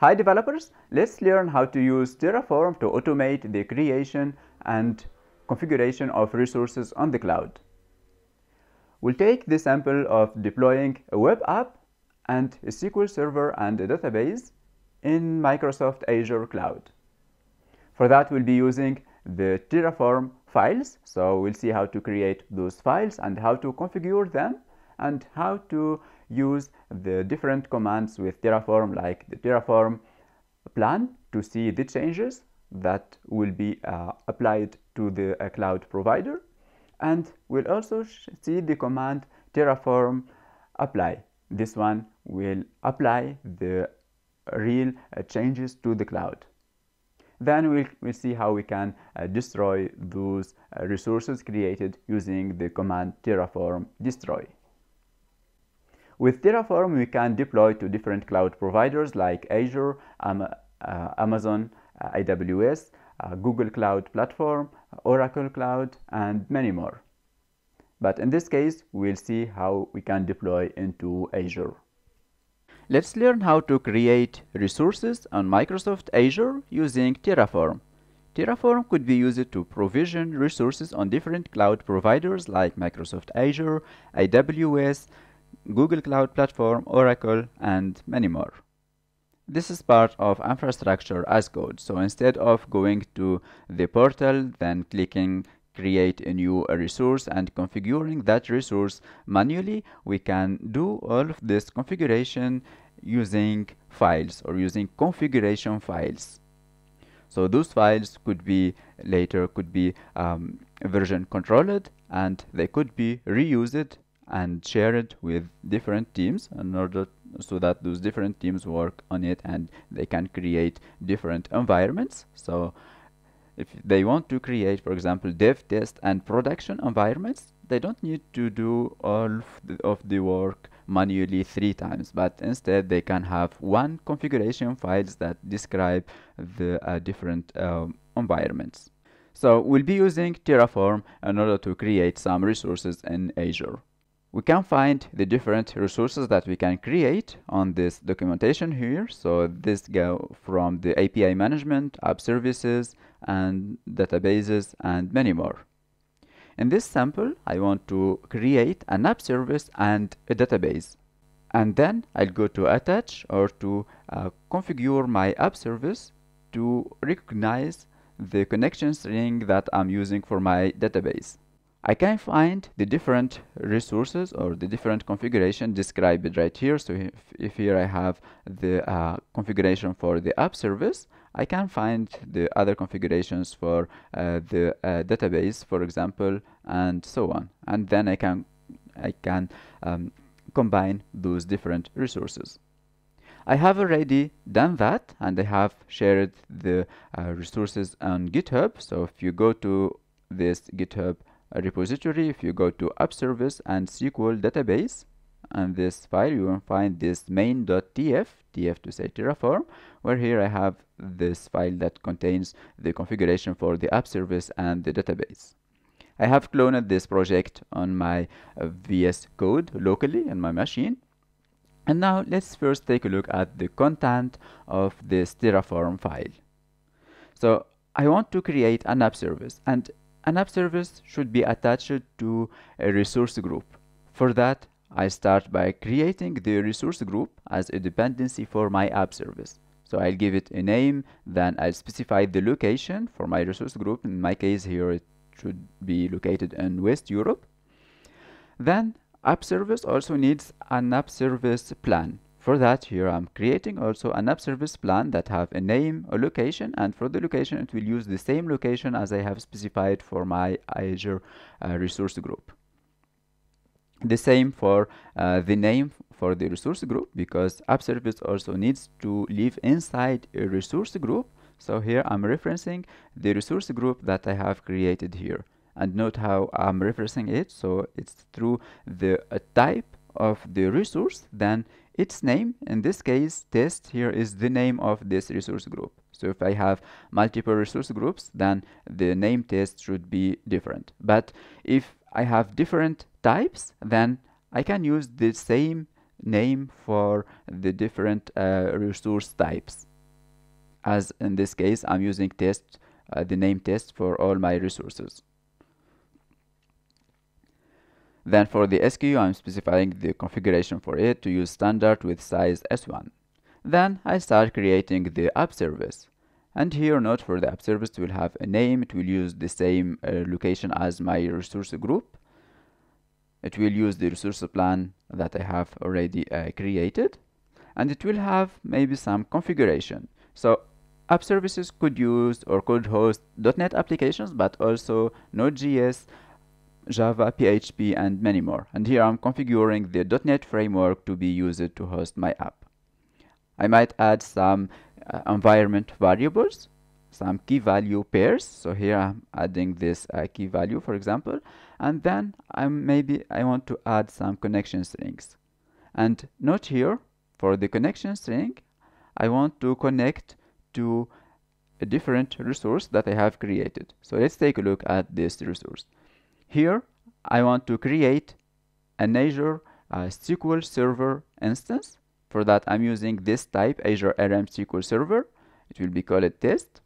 Hi developers, let's learn how to use Terraform to automate the creation and configuration of resources on the cloud. We'll take the sample of deploying a web app and a SQL Server and a database in Microsoft Azure Cloud. For that, we'll be using the Terraform files. So we'll see how to create those files and how to configure them and how to use the different commands with Terraform, like the Terraform plan to see the changes that will be applied to the cloud provider. And we'll also see the command Terraform apply. This one will apply the real changes to the cloud. Then we'll see how we can destroy those resources created using the command Terraform destroy. With Terraform, we can deploy to different cloud providers like Azure, Amazon, AWS, Google Cloud Platform, Oracle Cloud, and many more. But in this case, we'll see how we can deploy into Azure. Let's learn how to create resources on Microsoft Azure using Terraform. Terraform could be used to provision resources on different cloud providers like Microsoft Azure, AWS, Google Cloud Platform, Oracle, and many more. This is part of infrastructure as code. So instead of going to the portal, then clicking create a new resource and configuring that resource manually, we can do all of this configuration using files or using configuration files. So those files could be version controlled, and they could be reused and shared with different teams in order so that those different teams work on it and they can create different environments. So if they want to create, for example, dev, test, and production environments, they don't need to do all of the work manually 3 times, but instead they can have one configuration files that describe the different environments. So we'll be using Terraform in order to create some resources in Azure. We can find the different resources that we can create on this documentation here. So this go from the API management, app services, and databases, and many more. In this sample, I want to create an app service and a database. And then I'll go to attach or to configure my app service to recognize the connection string that I'm using for my database. I can find the different resources or the different configuration described right here. So if here I have the configuration for the app service, I can find the other configurations for the database, for example, and so on. And then I can combine those different resources. I have already done that, and I have shared the resources on GitHub. So if you go to this GitHub repository, if you go to app service and SQL database, and this file, you will find this main.tf, tf to say Terraform, where here I have this file that contains the configuration for the app service and the database. I have cloned this project on my VS Code locally in my machine. And now let's first take a look at the content of this Terraform file. So I want to create an app service, and an app service should be attached to a resource group. For that, I start by creating the resource group as a dependency for my app service. So I'll give it a name, then I'll specify the location for my resource group. In my case here, it should be located in West Europe. Then app service also needs an app service plan. For that, here I'm creating also an app service plan that have a name, a location, and for the location it will use the same location as I have specified for my Azure resource group. The same for the name for the resource group, because app service also needs to live inside a resource group. So here I'm referencing the resource group that I have created here. And note how I'm referencing it. So it's through the type of the resource, then its name, in this case test, here is the name of this resource group. So if I have multiple resource groups, then the name test should be different. But if I have different types, then I can use the same name for the different resource types. as in this case I'm using test, the name test for all my resources. Then for the SKU, I'm specifying the configuration for it to use standard with size S1. Then I start creating the app service. And here, note for the app service, it will have a name. It will use the same location as my resource group. It will use the resource plan that I have already created. And it will have maybe some configuration. So app services could use or could host .NET applications, but also Node.js, Java, PHP, and many more. And here I'm configuring the .NET framework to be used to host my app. I might add some environment variables, some key value pairs. So here I'm adding this key value, for example, and then I want to add some connection strings. And note here, for the connection string, I want to connect to a different resource that I have created. So let's take a look at this resource. Here, I want to create an Azure SQL Server instance. For that, I'm using this type, Azure RM SQL Server. It will be called test.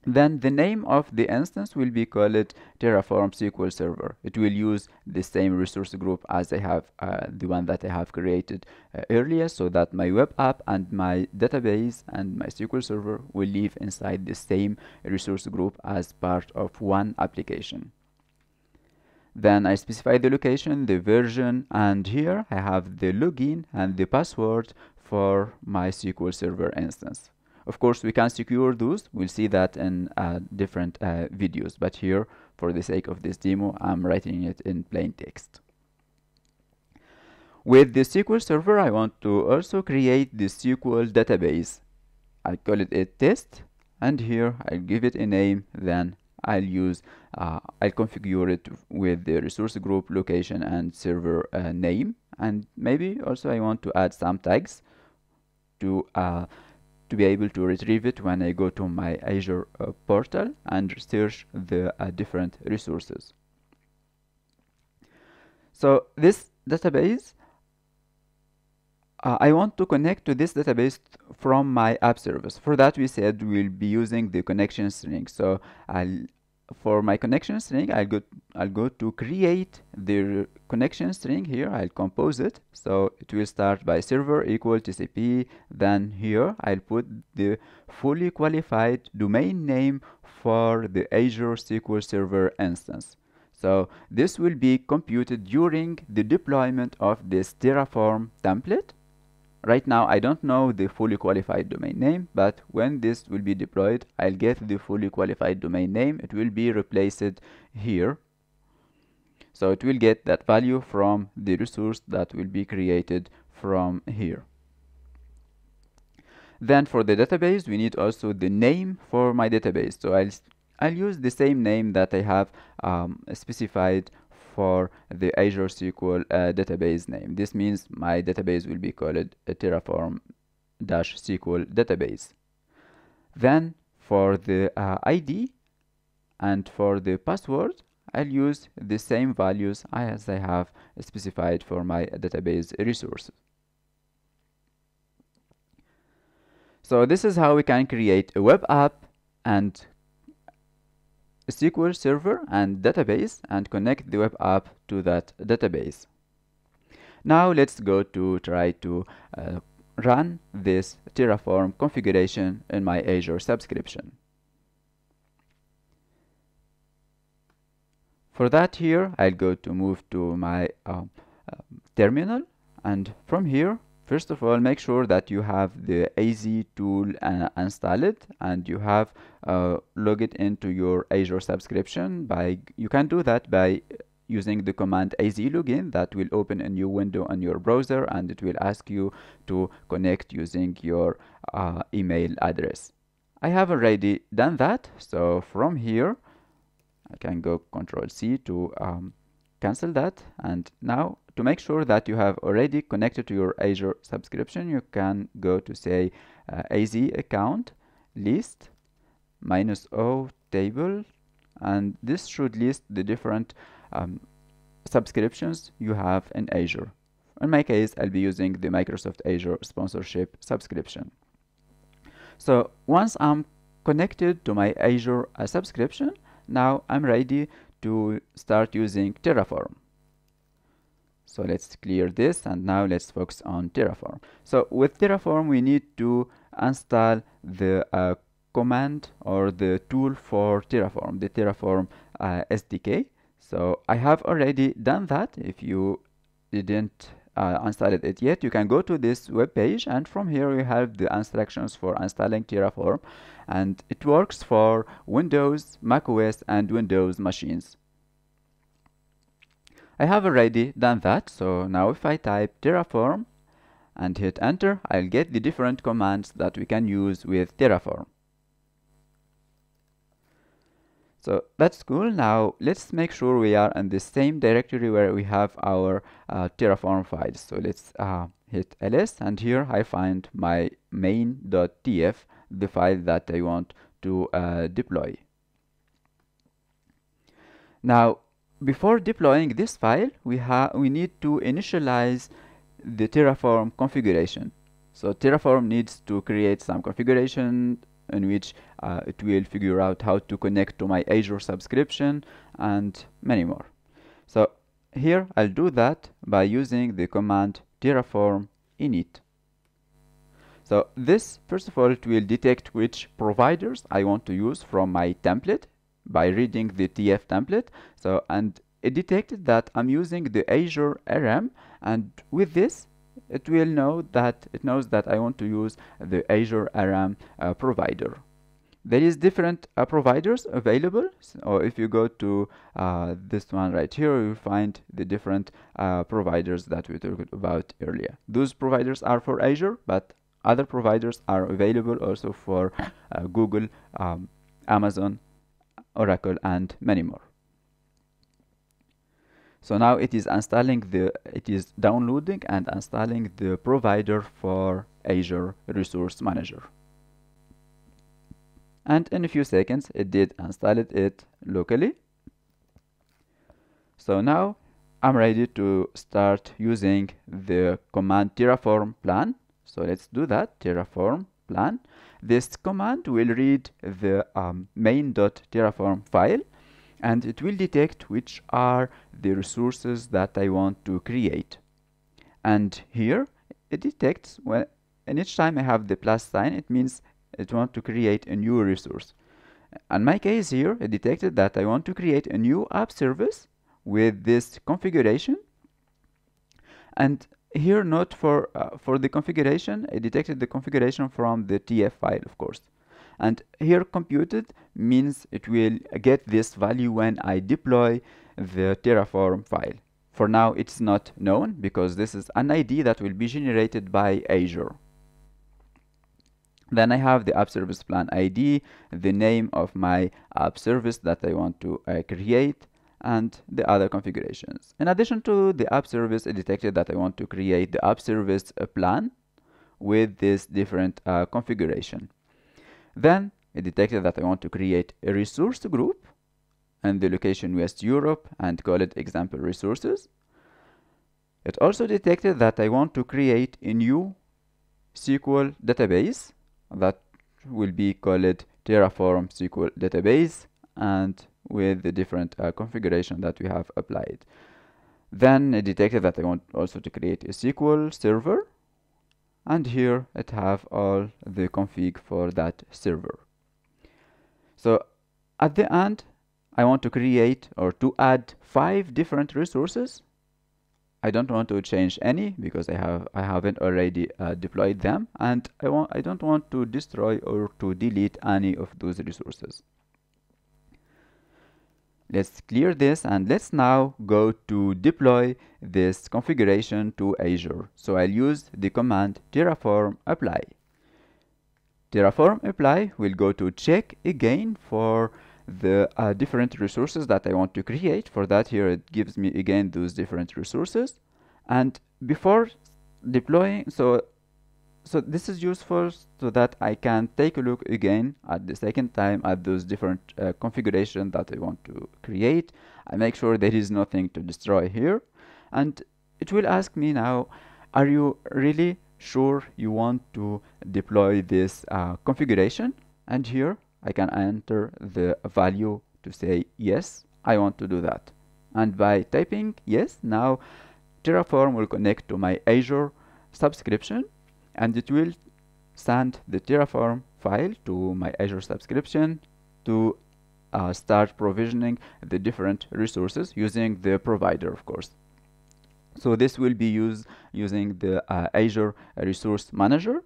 Then the name of the instance will be called Terraform SQL Server. It will use the same resource group as I have, the one that I have created earlier, so that my web app and my database and my SQL Server will live inside the same resource group as part of one application. Then I specify the location, the version, and here I have the login and the password for my SQL Server instance. Of course, we can secure those. We'll see that in different videos, but here, for the sake of this demo, I'm writing it in plain text. With the SQL Server, I want to also create the SQL database. I call it a test, and here I'll give it a name, then I'll configure it with the resource group, location, and server name. And maybe also I want to add some tags to be able to retrieve it when I go to my Azure portal and search the different resources. So this database, I want to connect to this database from my app service. For that, we said we'll be using the connection string. So for my connection string, I'll go to create the connection string here. I'll compose it. So it will start by server equal TCP. Then here I'll put the fully qualified domain name for the Azure SQL Server instance. So this will be computed during the deployment of this Terraform template. Right now, I don't know the fully qualified domain name, but when this will be deployed, I'll get the fully qualified domain name. It will be replaced here. So it will get that value from the resource that will be created from here. Then for the database, we need also the name for my database. So I'll use the same name that I have specified for the Azure SQL database name. This means my database will be called a Terraform-SQL database. Then for the ID and for the password, I'll use the same values as I have specified for my database resources. So this is how we can create a web app and a SQL Server and database and connect the web app to that database. Now let's go to try to run this Terraform configuration in my Azure subscription. For that, here I'll go to move to my terminal, and from here, first of all, make sure that you have the AZ tool installed and you have logged into your Azure subscription. You can do that by using the command AZ login. That will open a new window on your browser and it will ask you to connect using your email address. I have already done that, so from here I can go Ctrl+C to cancel that. And now, to make sure that you have already connected to your Azure subscription, you can go to say AZ account list -o table, and this should list the different subscriptions you have in Azure. In my case, I'll be using the Microsoft Azure sponsorship subscription. So once I'm connected to my Azure subscription, now I'm ready to start using Terraform. So let's clear this, and now let's focus on Terraform. So with Terraform, we need to install the command or the tool for Terraform, the Terraform SDK. So I have already done that. If you didn't install it yet, you can go to this web page, and from here we have the instructions for installing Terraform, and it works for Windows, macOS, and Windows machines. I have already done that, so now if I type Terraform and hit enter, I'll get the different commands that we can use with Terraform. So that's cool. Now let's make sure we are in the same directory where we have our Terraform files. So let's hit ls, and here I find my main.tf, the file that I want to deploy. Now before deploying this file, we need to initialize the Terraform configuration. So Terraform needs to create some configuration in which it will figure out how to connect to my Azure subscription and many more. So here I'll do that by using the command terraform init. So this, first of all, it will detect which providers I want to use from my template by reading the TF template. So, and it detected that I'm using the Azure RM, and with this it will know that it knows that I want to use the Azure RM provider. There is different providers available. So if you go to this one right here, you find the different providers that we talked about earlier. Those providers are for Azure, but other providers are available also for Google, Amazon, Oracle, and many more. So now it is downloading and installing the provider for Azure Resource Manager. And in a few seconds it did install it locally. So now I'm ready to start using the command terraform plan. So let's do that, terraform plan. This command will read the main.terraform file, and it will detect which are the resources that I want to create. And here it detects when, and each time I have the plus sign, it means it wants to create a new resource. In my case here, it detected that I want to create a new app service with this configuration. And here, not for the configuration, it detected the configuration from the TF file, of course. And here computed means it will get this value when I deploy the Terraform file. For now, it's not known because this is an ID that will be generated by Azure. Then I have the app service plan ID, the name of my app service that I want to create, and the other configurations. In addition to the app service, it detected that I want to create the app service plan with this different configuration. Then it detected that I want to create a resource group and the location West Europe and call it example resources. It also detected that I want to create a new SQL database that will be called Terraform SQL database, and with the different configuration that we have applied. Then it detected that I want also to create a SQL server, and here it have all the config for that server. So at the end, I want to create or to add 5 different resources. I don't want to change any because I haven't already deployed them, and I don't want to destroy or to delete any of those resources. Let's clear this, and let's now go to deploy this configuration to Azure. So I'll use the command terraform apply. Terraform apply will go to check again for the different resources that I want to create. For that, here it gives me again those different resources. And before deploying, so this is useful so that I can take a look again at the second time at those different configurations that I want to create. I make sure there is nothing to destroy here, and it will ask me now, are you really sure you want to deploy this configuration, and here I can enter the value to say yes, I want to do that. And by typing yes, now Terraform will connect to my Azure subscription, and it will send the Terraform file to my Azure subscription to start provisioning the different resources using the provider, of course. So this will be using the Azure Resource Manager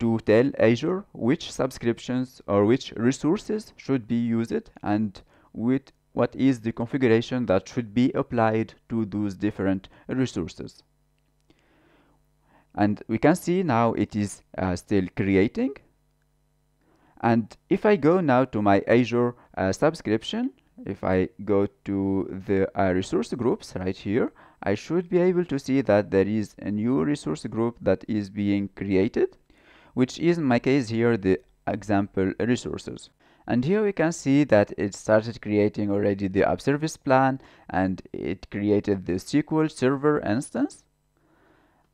to tell Azure which subscriptions or which resources should be used and with what is the configuration that should be applied to those different resources. And we can see now it is still creating. And if I go now to my Azure subscription, if I go to the resource groups right here, I should be able to see that there is a new resource group that is being created, which is in my case here the example resources. And here we can see that it started creating already the app service plan, and it created the SQL Server instance.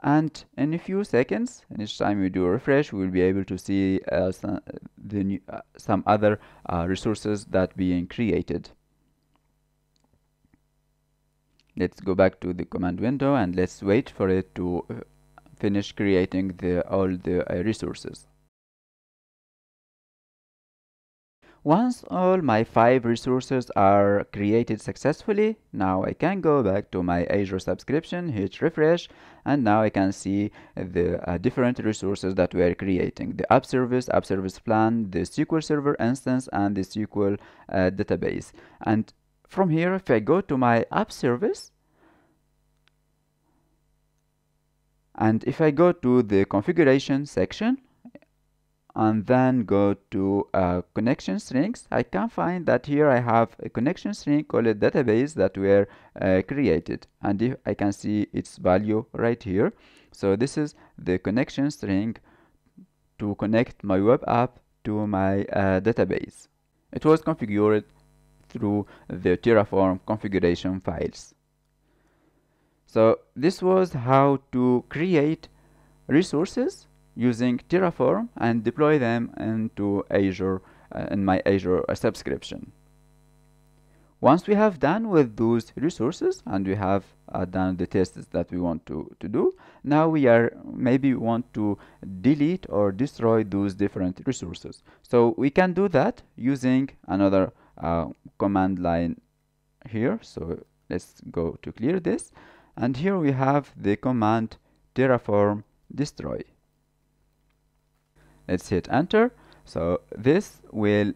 And in a few seconds, and each time we do a refresh, we will be able to see some other resources that being created. Let's go back to the command window and let's wait for it to finish creating all the resources. Once all my 5 resources are created successfully, now I can go back to my Azure subscription, hit refresh, and now I can see the different resources that we are creating: the app service plan, the SQL Server instance, and the SQL database. And from here, if I go to my app service, and if I go to the configuration section, and then go to connection strings, I can find that here I have a connection string called a database that were created, and if I can see its value right here. So this is the connection string to connect my web app to my database. It was configured through the Terraform configuration files. So this was how to create resources using Terraform and deploy them into Azure in my Azure subscription. Once we have done with those resources and we have done the tests that we want to do, now we maybe want to delete or destroy those different resources. So we can do that using another command line here. So let's go to clear this, and here we have the command terraform destroy. Let's hit enter. So this will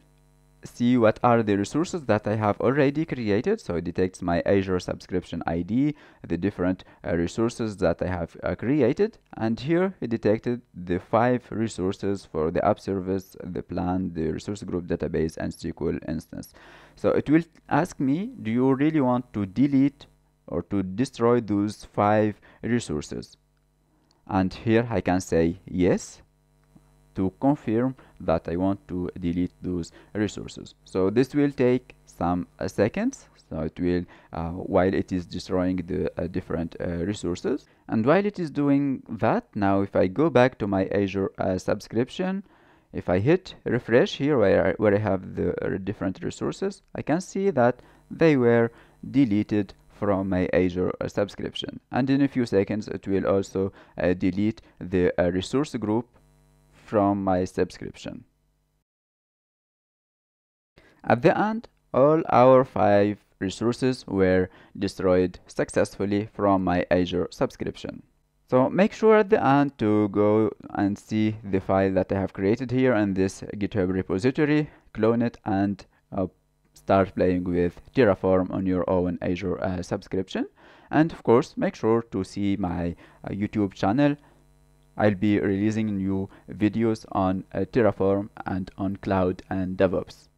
see what are the resources that I have already created. So it detects my Azure subscription ID, the different resources that I have created, and here it detected the 5 resources for the app service, the plan, the resource group, database, and SQL instance. So it will ask me, do you really want to delete or to destroy those 5 resources? And here I can say yes, to confirm that I want to delete those resources. So this will take some seconds. So it will, while it is destroying the different resources. And while it is doing that, now if I go back to my Azure subscription, if I hit refresh here where I have the different resources, I can see that they were deleted from my Azure subscription. And in a few seconds, it will also delete the resource group from my subscription. At the end, all our 5 resources were destroyed successfully from my Azure subscription. So make sure at the end to go and see the file that I have created here in this GitHub repository, clone it, and start playing with Terraform on your own Azure subscription. And of course, make sure to see my YouTube channel. I'll be releasing new videos on Terraform and on cloud and DevOps.